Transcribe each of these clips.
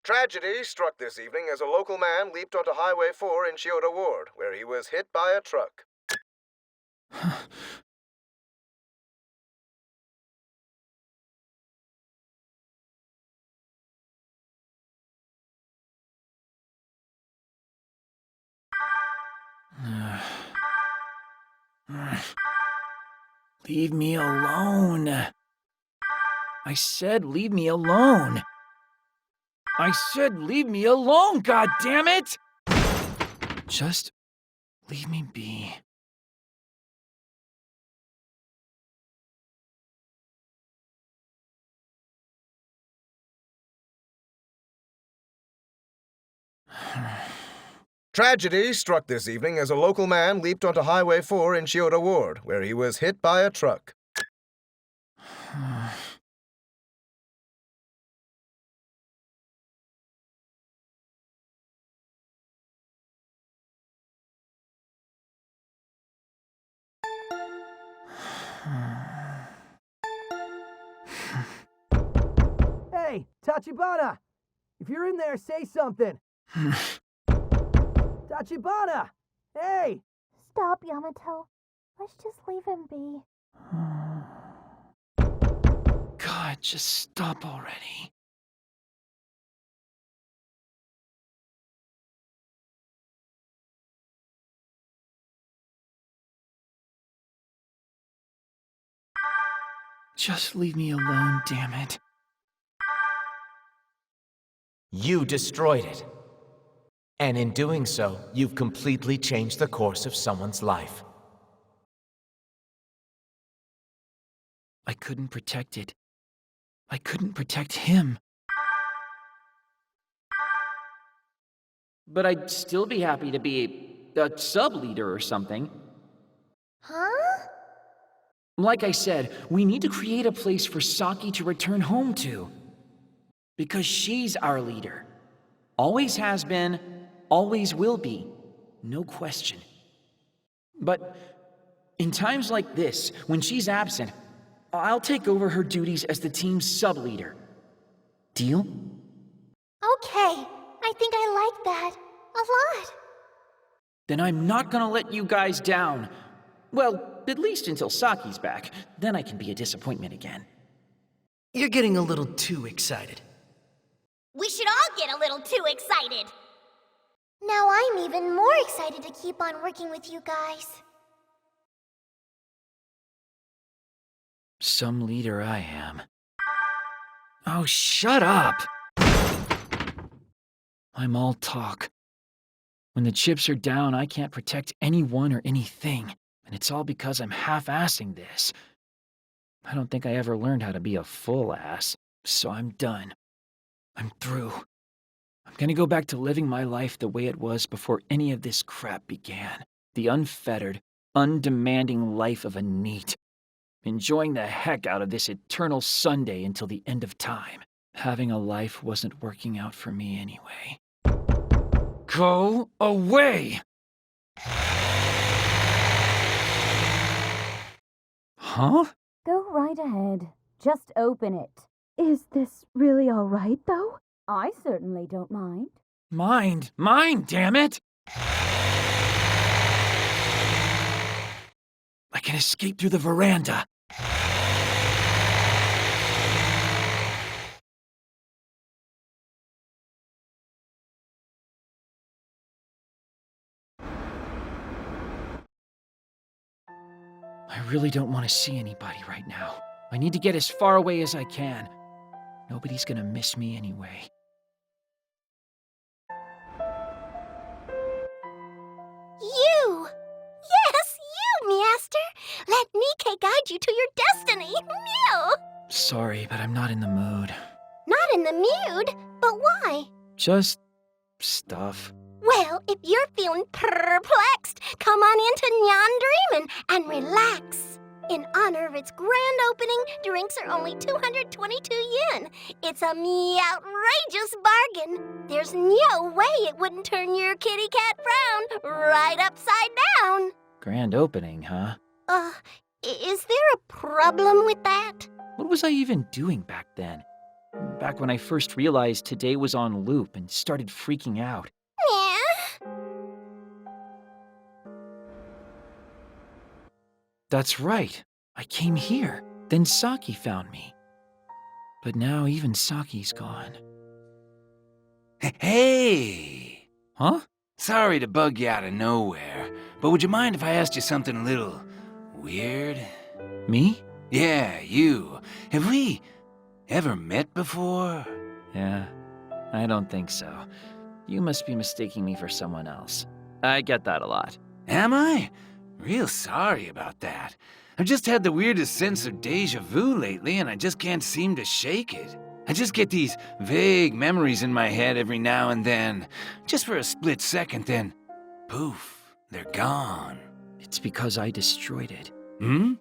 Tragedy struck this evening as a local man leaped onto Highway 4 in Chiyoda Ward, where he was hit by a truck. Leave me alone. I said leave me alone. I said leave me alone, goddammit! Just leave me be. Tragedy struck this evening as a local man leaped onto Highway 4 in Chiyoda Ward, where he was hit by a truck. Hey, Tachibana! If you're in there, say something! Tachibana! Hey! Stop, Yamato. Let's just leave him be. God, just stop already. Just leave me alone, damn it. You destroyed it. And in doing so, you've completely changed the course of someone's life. I couldn't protect it. I couldn't protect him. But I'd still be happy to be a sub-leader or something. Huh? Like I said, we need to create a place for Saki to return home to. Because she's our leader. Always has been, always will be. No question. But in times like this, when she's absent, I'll take over her duties as the team's sub-leader. Deal? Okay, I think I like that. A lot. Then I'm not gonna let you guys down. Well, at least until Saki's back. Then I can be a disappointment again. You're getting a little too excited. We should all get a little too excited. Now I'm even more excited to keep on working with you guys. Some leader I am. Oh, shut up! I'm all talk. When the chips are down, I can't protect anyone or anything. And it's all because I'm half-assing this. I don't think I ever learned how to be a full ass, so I'm done. I'm through. I'm gonna go back to living my life the way it was before any of this crap began. The unfettered, undemanding life of a Neet. Enjoying the heck out of this eternal Sunday until the end of time. Having a life wasn't working out for me anyway. Go away! Huh? Go right ahead. Just open it. Is this really all right, though? I certainly don't mind. Mine, damn it! I can escape through the veranda. I really don't want to see anybody right now. I need to get as far away as I can. Nobody's gonna miss me anyway. You! Yes, you, Master! Let Nikkei guide you to your destiny! Meow! Sorry, but I'm not in the mood. Not in the mood? But why? Just stuff. Well, if you're feeling perplexed, come on into Nyan Dreamin' and relax. In honor of its grand opening, drinks are only 222 yen. It's a outrageous bargain. There's no way it wouldn't turn your kitty cat frown right upside down. Grand opening, huh? Is there a problem with that? What was I even doing back then? Back when I first realized today was on loop and started freaking out. Yeah. That's right. I came here. Then Saki found me. But now even Saki's gone. Hey! Huh? Sorry to bug you out of nowhere, but would you mind if I asked you something a little weird? Me? Yeah, you. Have we ever met before? Yeah, I don't think so. You must be mistaking me for someone else. I get that a lot. Am I? Real sorry about that. I've just had the weirdest sense of deja vu lately, and I just can't seem to shake it. I just get these vague memories in my head every now and then, just for a split second, then poof, they're gone. It's because I destroyed it. Hmm?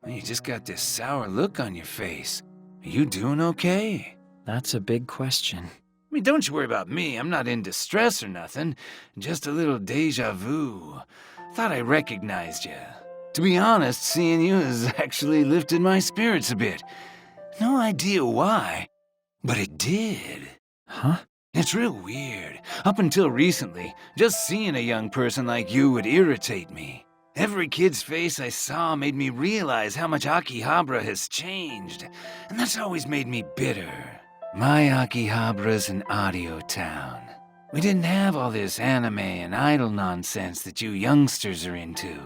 You just got this sour look on your face. Are you doing okay? That's a big question. I mean, don't you worry about me. I'm not in distress or nothing. Just a little deja vu. Thought I recognized you. To be honest, seeing you has actually lifted my spirits a bit. No idea why, but it did. Huh? It's real weird. Up until recently, just seeing a young person like you would irritate me. Every kid's face I saw made me realize how much Akihabara has changed, and that's always made me bitter. My Akihabara's an audio town. We didn't have all this anime and idol nonsense that you youngsters are into.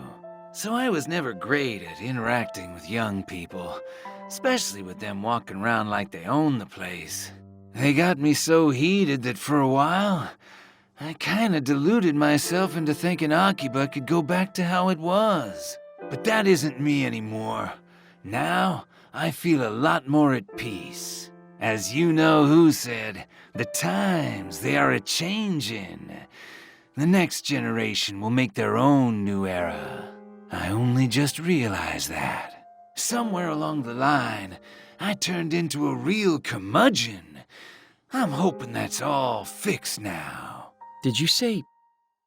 So I was never great at interacting with young people, especially with them walking around like they own the place. They got me so heated that for a while, I kinda deluded myself into thinking Akiba could go back to how it was. But that isn't me anymore. Now, I feel a lot more at peace. As you know who said, the times they are a-changin'. The next generation will make their own new era. I only just realized that. Somewhere along the line, I turned into a real curmudgeon. I'm hoping that's all fixed now. Did you say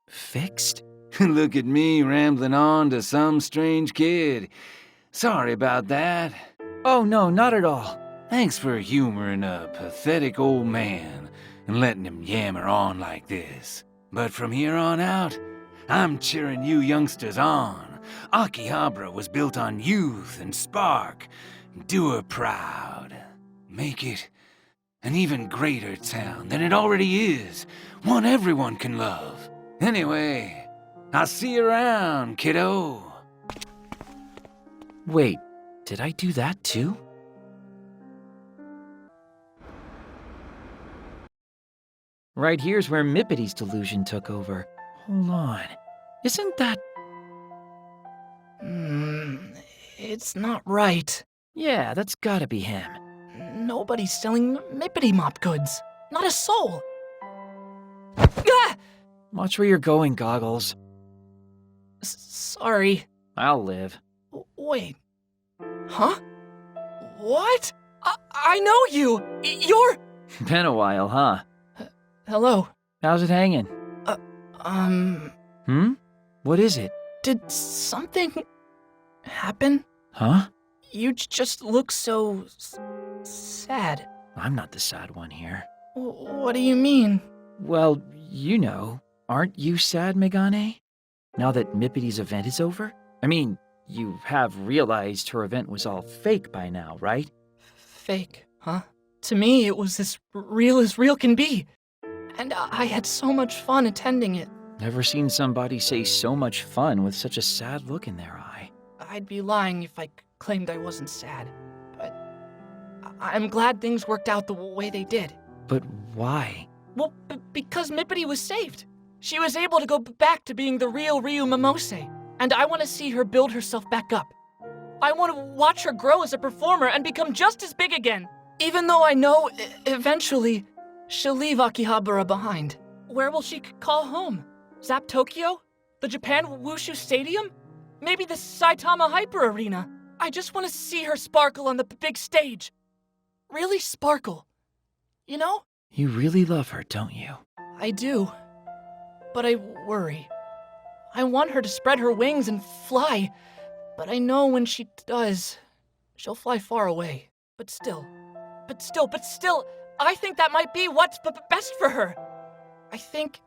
fixed? Look at me rambling on to some strange kid. Sorry about that. Oh, no, not at all. Thanks for humoring a pathetic old man and letting him yammer on like this. But from here on out, I'm cheering you youngsters on. Akihabara was built on youth and spark. Do her proud. Make it an even greater town than it already is. One everyone can love. Anyway, I'll see you around, kiddo. Wait, did I do that too? Right here's where Mippity's delusion took over. Hold on. Isn't that... It's not right. Yeah, that's gotta be him. Nobody's selling Mippity Mop goods. Not a soul. Ah! Watch where you're going, Goggles. Sorry. I'll live. Wait. Huh? What? I know you! You're... Been a while, huh? Hello. How's it hanging? What is it? Did something happen? Huh? You just look so... sad. I'm not the sad one here. What do you mean? Well, you know. Aren't you sad, Megane? Now that Mippity's event is over? I mean, you have realized her event was all fake by now, right? Fake, huh? To me, it was as real can be. And I had so much fun attending it. Never seen somebody say so much fun with such a sad look in their eye. I'd be lying if I claimed I wasn't sad. But I'm glad things worked out the way they did. But why? Well, because Mippity was saved. She was able to go back to being the real Ryu Momose. And I want to see her build herself back up. I want to watch her grow as a performer and become just as big again. Even though I know, eventually, she'll leave Akihabara behind. Where will she call home? Zap Tokyo? The Japan Wushu Stadium? Maybe the Saitama Hyper Arena? I just want to see her sparkle on the big stage. Really sparkle. You know? You really love her, don't you? I do. But I worry. I want her to spread her wings and fly. But I know when she does, she'll fly far away. But still, But still, I think that might be what's best for her. I think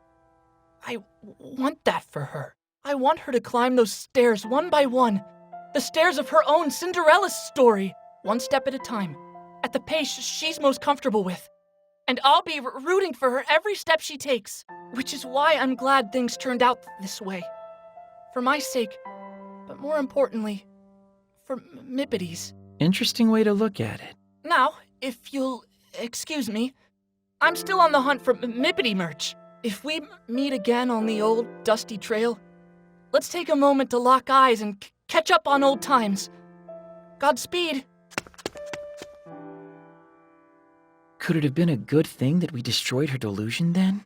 I want that for her. I want her to climb those stairs one by one. The stairs of her own Cinderella story. One step at a time. At the pace she's most comfortable with. And I'll be rooting for her every step she takes. Which is why I'm glad things turned out this way. For my sake, but more importantly, for Mippity's. Interesting way to look at it. Now, if you'll excuse me, I'm still on the hunt for Mippity merch. If we meet again on the old dusty trail, let's take a moment to lock eyes and catch up on old times. Godspeed. Could it have been a good thing that we destroyed her delusion then?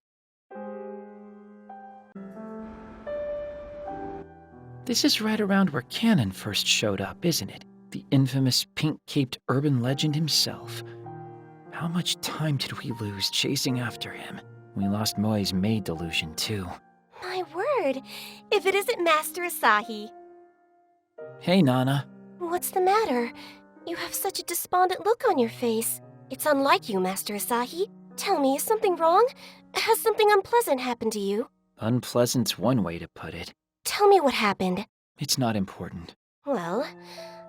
This is right around where Cannon first showed up, isn't it? The infamous pink-caped urban legend himself. How much time did we lose chasing after him? We lost Moi's maid delusion, too. My word, if it isn't Master Asahi. Hey, Nana. What's the matter? You have such a despondent look on your face. It's unlike you, Master Asahi. Tell me, is something wrong? Has something unpleasant happened to you? Unpleasant's one way to put it. Tell me what happened. It's not important. Well,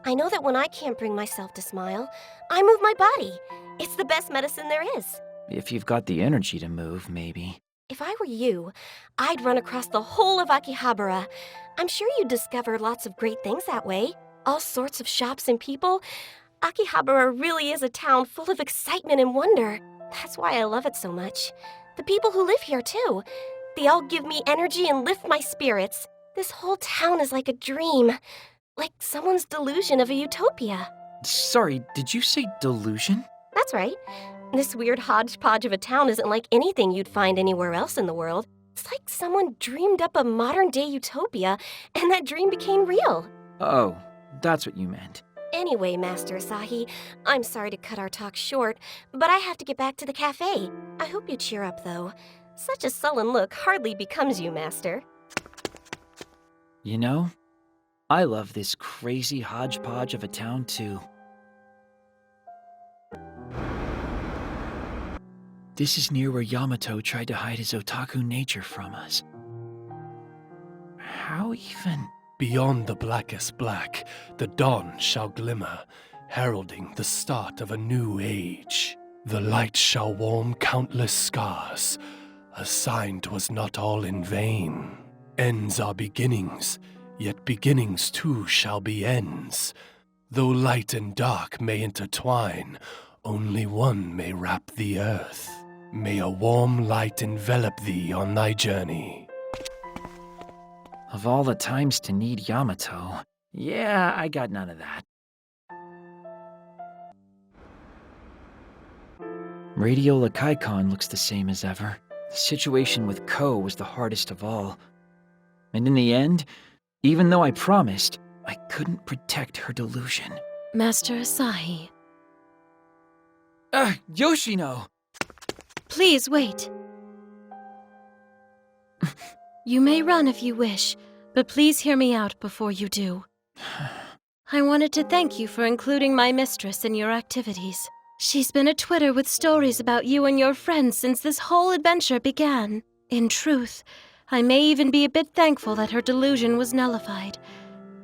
I know that when I can't bring myself to smile, I move my body. It's the best medicine there is. If you've got the energy to move, maybe. If I were you, I'd run across the whole of Akihabara. I'm sure you'd discover lots of great things that way. All sorts of shops and people. Akihabara really is a town full of excitement and wonder. That's why I love it so much. The people who live here, too. They all give me energy and lift my spirits. This whole town is like a dream. Like someone's delusion of a utopia. Sorry, did you say delusion? That's right. This weird hodgepodge of a town isn't like anything you'd find anywhere else in the world. It's like someone dreamed up a modern-day utopia, and that dream became real. Oh, that's what you meant. Anyway, Master Asahi, I'm sorry to cut our talk short, but I have to get back to the cafe. I hope you cheer up, though. Such a sullen look hardly becomes you, Master. You know, I love this crazy hodgepodge of a town, too. This is near where Yamato tried to hide his otaku nature from us. How even? Beyond the blackest black, the dawn shall glimmer, heralding the start of a new age. The light shall warm countless scars, a sign 'twas not all in vain. Ends are beginnings, yet beginnings too shall be ends. Though light and dark may intertwine, only one may wrap the earth. May a warm light envelop thee on thy journey. Of all the times to need Yamato, yeah, I got none of that. Radio Lakaikon looks the same as ever. The situation with Ko was the hardest of all. And in the end, even though I promised, I couldn't protect her delusion. Master Asahi. Yoshino! Please wait. You may run if you wish, but please hear me out before you do. I wanted to thank you for including my mistress in your activities. She's been a Twitter with stories about you and your friends since this whole adventure began. In truth, I may even be a bit thankful that her delusion was nullified,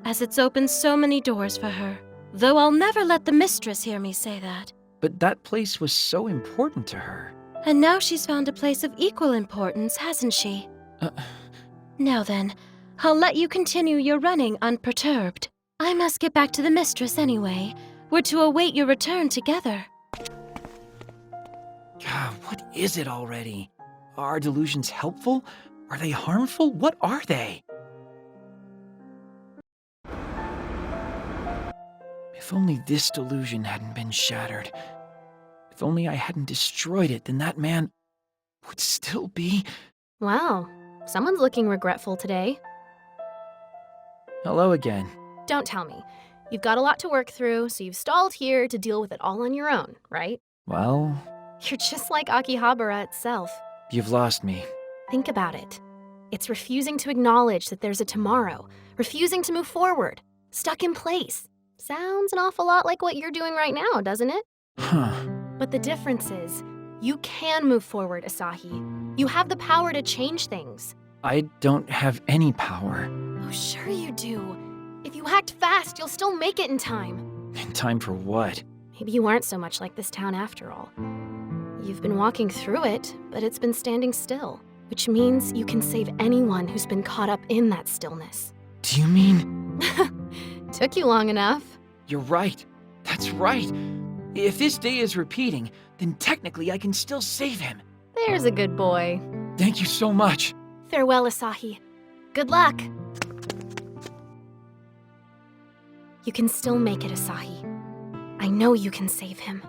as it's opened so many doors for her. Though I'll never let the mistress hear me say that. But that place was so important to her. And now she's found a place of equal importance, hasn't she? Now then, I'll let you continue your running unperturbed. I must get back to the mistress anyway. We're to await your return together. God, what is it already? Are delusions helpful? Are they harmful? What are they? If only this delusion hadn't been shattered. If only I hadn't destroyed it, then that man would still be... Wow, someone's looking regretful today. Hello again. Don't tell me. You've got a lot to work through, so you've stalled here to deal with it all on your own, right? Well... You're just like Akihabara itself. You've lost me. Think about it. It's refusing to acknowledge that there's a tomorrow, refusing to move forward, stuck in place. Sounds an awful lot like what you're doing right now, doesn't it? Huh. But the difference is, you can move forward, Asahi. You have the power to change things. I don't have any power. Oh, sure you do. If you act fast, you'll still make it in time. In time for what? Maybe you aren't so much like this town after all. You've been walking through it, but it's been standing still, which means you can save anyone who's been caught up in that stillness. Do you mean? Took you long enough. You're right. That's right. If this day is repeating, then technically I can still save him. There's a good boy. Thank you so much. Farewell, Asahi. Good luck. You can still make it, Asahi. I know you can save him.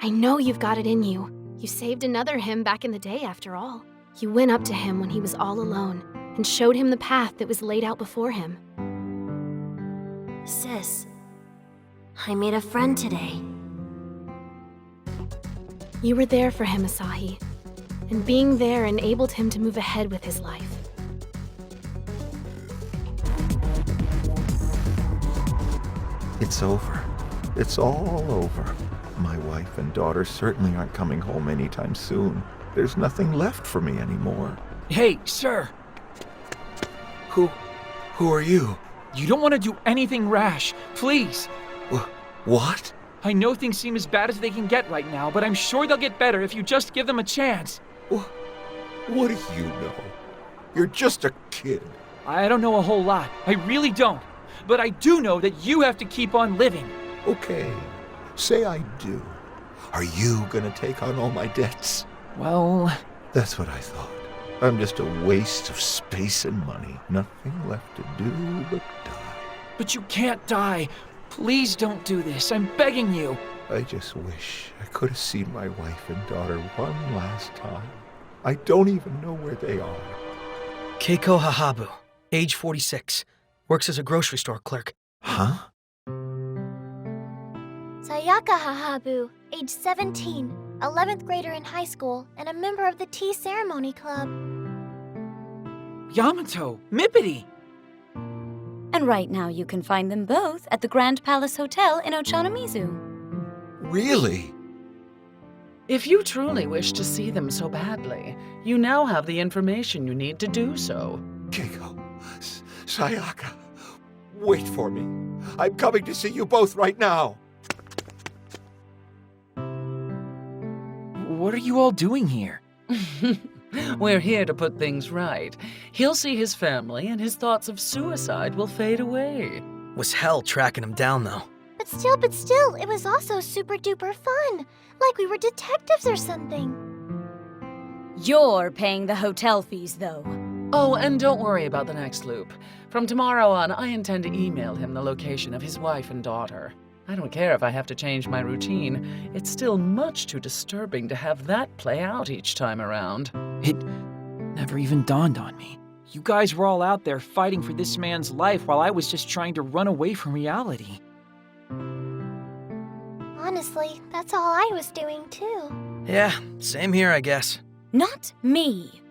I know you've got it in you. You saved another him back in the day, after all. You went up to him when he was all alone and showed him the path that was laid out before him. Sis, I made a friend today. You were there for him, Asahi. And being there enabled him to move ahead with his life. It's over. It's all over. My wife and daughter certainly aren't coming home anytime soon. There's nothing left for me anymore. Hey, sir. Who are you? You don't want to do anything rash, please. What? I know things seem as bad as they can get right now, but I'm sure they'll get better if you just give them a chance. What do you know? You're just a kid. I don't know a whole lot. I really don't. But I do know that you have to keep on living. Okay, say I do. Are you gonna take on all my debts? Well... That's what I thought. I'm just a waste of space and money. Nothing left to do but die. But you can't die. Please don't do this. I'm begging you. I just wish I could have seen my wife and daughter one last time. I don't even know where they are. Keiko Hahabu, age 46. Works as a grocery store clerk. Huh? Sayaka Hahabu, age 17, 11th grader in high school, and a member of the tea ceremony club. Yamato, Mippity! And right now you can find them both at the Grand Palace Hotel in Ochanomizu. Really? If you truly wish to see them so badly, you now have the information you need to do so. Keiko, Sayaka, wait for me. I'm coming to see you both right now. What are you all doing here? We're here to put things right. He'll see his family, and his thoughts of suicide will fade away. Was hell tracking him down, though. But still, it was also super duper fun. Like we were detectives or something. You're paying the hotel fees, though. Oh, and don't worry about the next loop. From tomorrow on, I intend to email him the location of his wife and daughter. I don't care if I have to change my routine. It's still much too disturbing to have that play out each time around. It never even dawned on me. You guys were all out there fighting for this man's life while I was just trying to run away from reality. Honestly, that's all I was doing too. Yeah, same here, I guess. Not me.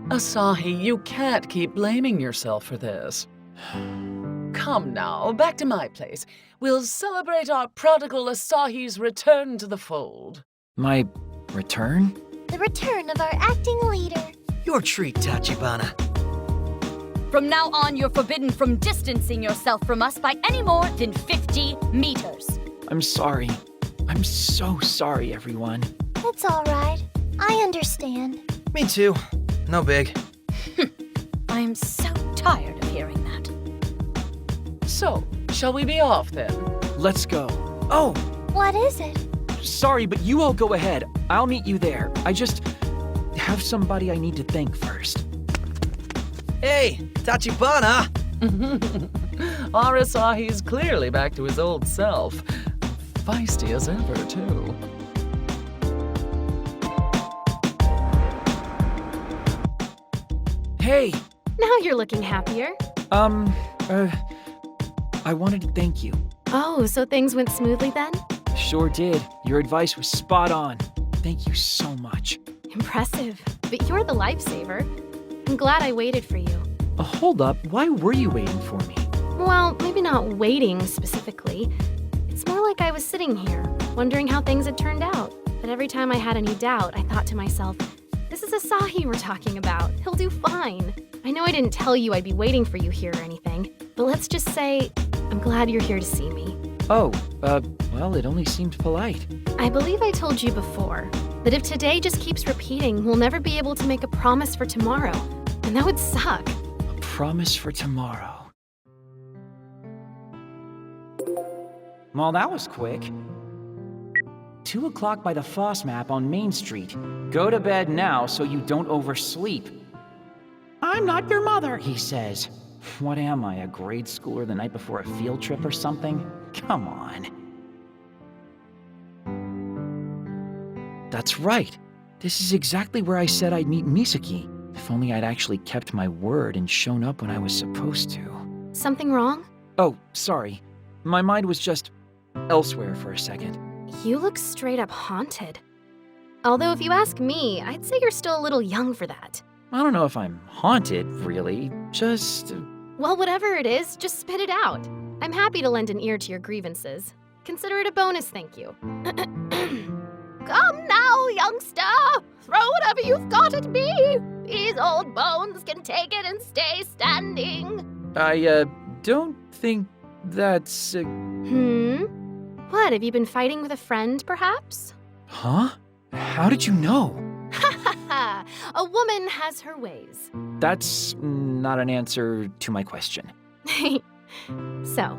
Asahi, you can't keep blaming yourself for this. Come now, back to my place. We'll celebrate our prodigal Asahi's return to the fold. My return? The return of our acting leader. Your treat, Tachibana. From now on, you're forbidden from distancing yourself from us by any more than 50 meters. I'm sorry. I'm so sorry, everyone. It's all right. I understand. Me too. No big. I'm so tired of hearing that. So, shall we be off then? Let's go. Oh! What is it? Sorry, but you all go ahead. I'll meet you there. I just have somebody I need to thank first. Hey, Tachibana! Our Asahi's clearly back to his old self. Feisty as ever, too. Hey! Now you're looking happier. I wanted to thank you. Oh, so things went smoothly then? Sure did. Your advice was spot on. Thank you so much. Impressive. But you're the lifesaver. I'm glad I waited for you. Hold up. Why were you waiting for me? Well, maybe not waiting specifically. It It's more like I was sitting here, wondering how things had turned out. But every time I had any doubt, I thought to myself, this is Asahi we're talking about. He'll do fine. I know I didn't tell you I'd be waiting for you here or anything, but let's just say I'm glad you're here to see me. Oh, well, it only seemed polite. I believe I told you before that if today just keeps repeating, we'll never be able to make a promise for tomorrow. And that would suck. A promise for tomorrow. Well, that was quick. 2 o'clock by the Foss map on Main Street. Go to bed now so you don't oversleep. I'm not your mother, he says. What am I, a grade schooler the night before a field trip or something? Come on. That's right. This is exactly where I said I'd meet Misaki. If only I'd actually kept my word and shown up when I was supposed to. Something wrong? Oh, sorry. My mind was just elsewhere for a second. You look straight up haunted. Although if you ask me, I'd say you're still a little young for that. I don't know if I'm haunted, really. Just... Well, whatever it is, just spit it out. I'm happy to lend an ear to your grievances. Consider it a bonus, thank you. Come now, youngster! Throw whatever you've got at me! These old bones can take it and stay standing. I, don't think that's... What, have you been fighting with a friend, perhaps? Huh? How did you know? A woman has her ways. That's not an answer to my question. So,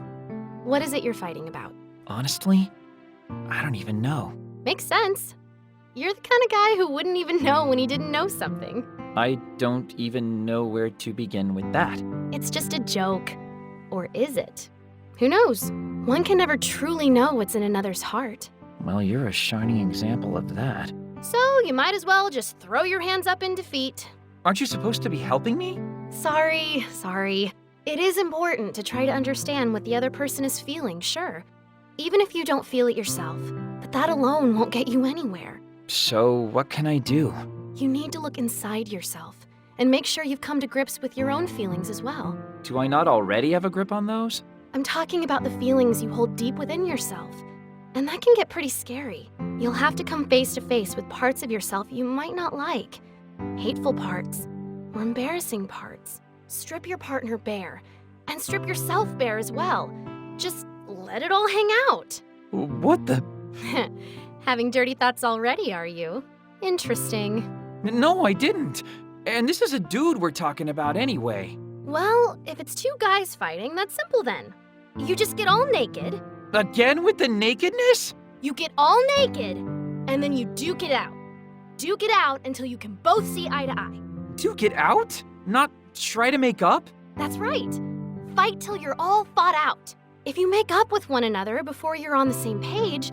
what is it you're fighting about? Honestly, I don't even know. Makes sense. You're the kind of guy who wouldn't even know when he didn't know something. I don't even know where to begin with that. It's just a joke. Or is it? Who knows? One can never truly know what's in another's heart. Well, you're a shining example of that. So, you might as well just throw your hands up in defeat. Aren't you supposed to be helping me? Sorry. It is important to try to understand what the other person is feeling, sure. Even if you don't feel it yourself. But that alone won't get you anywhere. So, what can I do? You need to look inside yourself and make sure you've come to grips with your own feelings as well. Do I not already have a grip on those? I'm talking about the feelings you hold deep within yourself. And that can get pretty scary. You'll have to come face to face with parts of yourself you might not like. Hateful parts, or embarrassing parts. Strip your partner bare, and strip yourself bare as well. Just let it all hang out. What the? Having dirty thoughts already, are you? Interesting. No, I didn't. And this is a dude we're talking about anyway. Well, if it's two guys fighting, that's simple then. You just get all naked. Again with the nakedness? You get all naked, and then you duke it out. Duke it out until you can both see eye to eye. Duke it out? Not try to make up? That's right. Fight till you're all fought out. If you make up with one another before you're on the same page,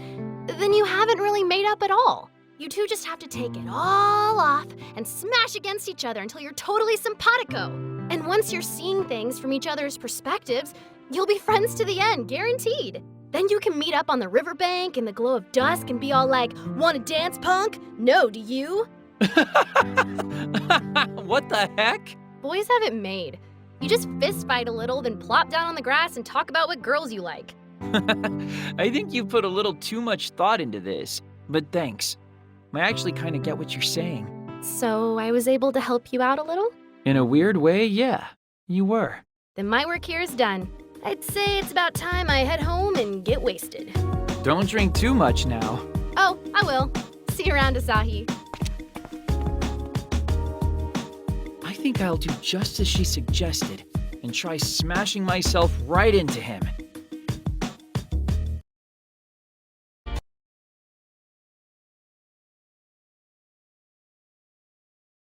then you haven't really made up at all. You two just have to take it all off and smash against each other until you're totally simpatico. And once you're seeing things from each other's perspectives, you'll be friends to the end, guaranteed. Then you can meet up on the riverbank in the glow of dusk and be all like, "Wanna dance, punk? No, do you?" What the heck? Boys have it made. You just fist fight a little, then plop down on the grass and talk about what girls you like. I think you put a little too much thought into this, but thanks. I actually kind of get what you're saying. So I was able to help you out a little? In a weird way, yeah, you were. Then my work here is done. I'd say it's about time I head home and get wasted. Don't drink too much now. Oh, I will. See you around, Asahi. I think I'll do just as she suggested and try smashing myself right into him.